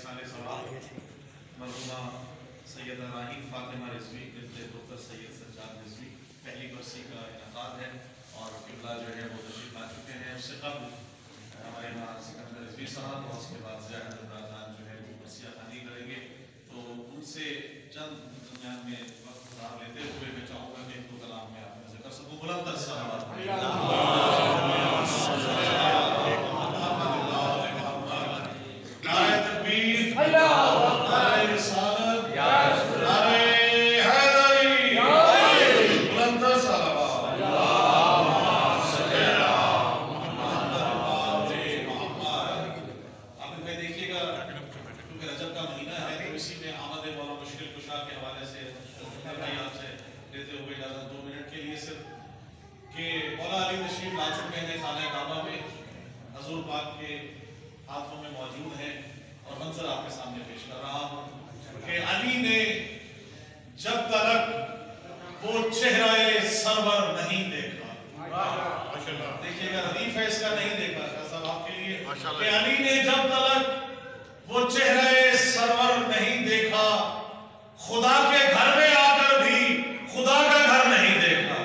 इरसाल सवाल मरहुमा सैयदा राहीन फातिमा रिजवी बिन्ते डॉक्टर सैयद सज्जाद रिजवी पहली बरसी का इनेकाद है और किबला जो है वो तशरीफ ला चुके हैं। उससे कबल हमारे यहाँ सिकंदर रिजवी साहब और उसके बाद ज़िया राजान जो है वो बरसिया खानी करेंगे। तो उनसे चंद दरमियान में वक्त गुजार लेते हुए मैं चाहूँगा कि एक दो कलाम में आप जिक्र सकूँ। बुलंद हाथों में मौजूद है और मंजर आपके सामने पेश कर रहा हूं कि अली ने जब तक वो चेहरा सरवर नहीं देखा, देखिएगा रदीफ है इसका, नहीं देखा सब आपके लिए कि अली ने जब तक वो चेहरा सरवर नहीं देखा, खुदा के घर में आकर भी खुदा का घर नहीं देखा।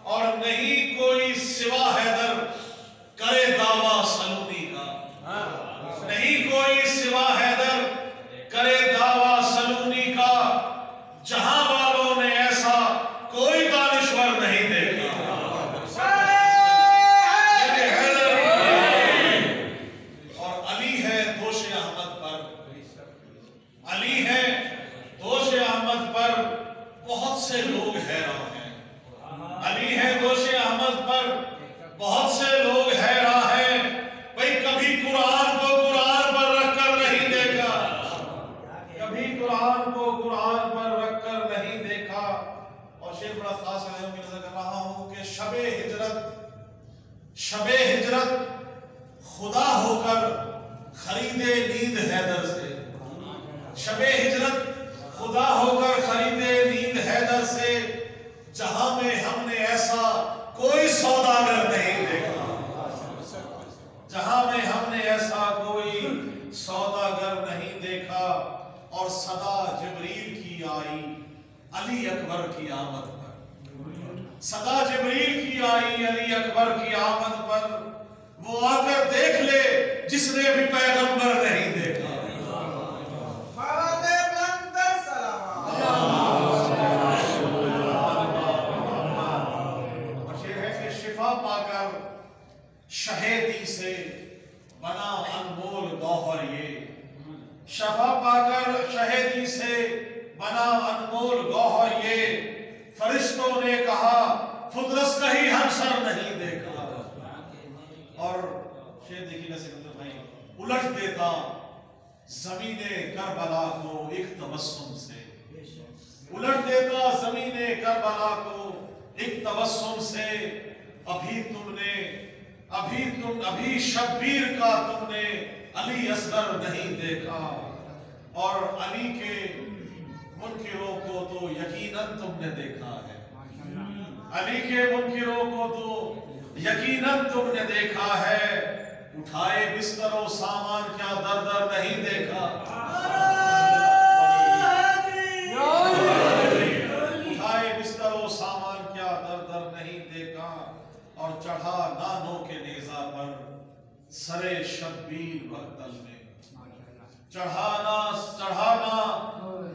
और नहीं कोई सिवा हैदर करे दावा सलूनी का, नहीं कोई सिवा हैदर करे दावा सलूनी का, जहां वालों ने ऐसा कोई दानिश्वर नहीं देखा। और अली है दोष अहमद पर, अली है दोष अहमद पर बहुत से लोग हैरान हैं। अली है दोषे अहमद पर बहुत से लोग हैरान हैं। भाई कभी कुरान को कुरान पर रखकर नहीं देखा, कभी कुरान को कुरान पर रखकर नहीं देखा। और शेर बड़ा खास है, मैं नजर कर रहा हूं कि शबे हिजरत खुदा होकर खरीदे नींद हैदर से, शबे हिजरत खुदा होकर खरीदे नींद हैदर से, जहां में हमने ऐसा कोई सौदागर नहीं देखा, जहां में हमने ऐसा कोई सौदागर नहीं देखा। और सदा जिब्रील की आई अली अकबर की आमद पर, सदा जिब्रील की आई अली अकबर की आमद पर, वो आकर देख ले जिसने भी पैगंबर नहीं देखा। पाकर शहेदी से बना अनमोल गौहर ये, शफा पाकर शहेदी से बना अनमोल गौहर ये, फरिश्तों ने कहा फुदरस कहीं हमसर नहीं देखा। और शेर देखिएगा सिकंदर भाई, उलट देता ज़मीने करबला को एक तबस्सुम से, उलट देता ज़मीने करबला को एक तबस्सुम से। अभी शब्बीर का तुमने अली असगर नहीं देखा। और अली के मुनकिरों को तो यकीनन तुमने देखा है, अली के मुनकिरों को तो यकीनन तुमने देखा है। उठाए बिस्तरों सामान क्या दर दर नहीं देखा, उठाए बिस्तरों सामान क्या दर दर नहीं देखा। और चढ़ा नानों के नेजा पर सरे शब्बीर मक्तल में, चढ़ाना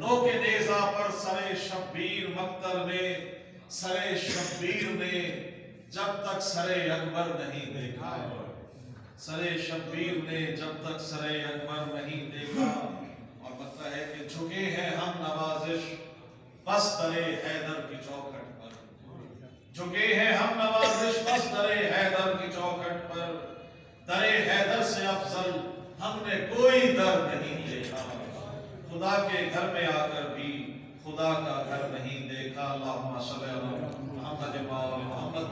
नो के नेजा पर सरे शब्बीर मक्तल में, सरे शब्बीर ने जब तक सरे अकबर नहीं देखा, सरे शब्बीर ने जब तक सरे अकबर नहीं देखा। और लगता है कि झुके हैं हम नवाजिश बस दरे हैदर की चौखट पर, झुके हैं हम नवाजिश बस दरे हैदर की चौखट पर। दरे हैदर से अफजल हमने कोई दर नहीं देखा, खुदा के घर में आकर भी खुदा का घर नहीं देखा। अल्लाहुम्मा सल्ली अला मुहम्मद व आले मुहम्मद।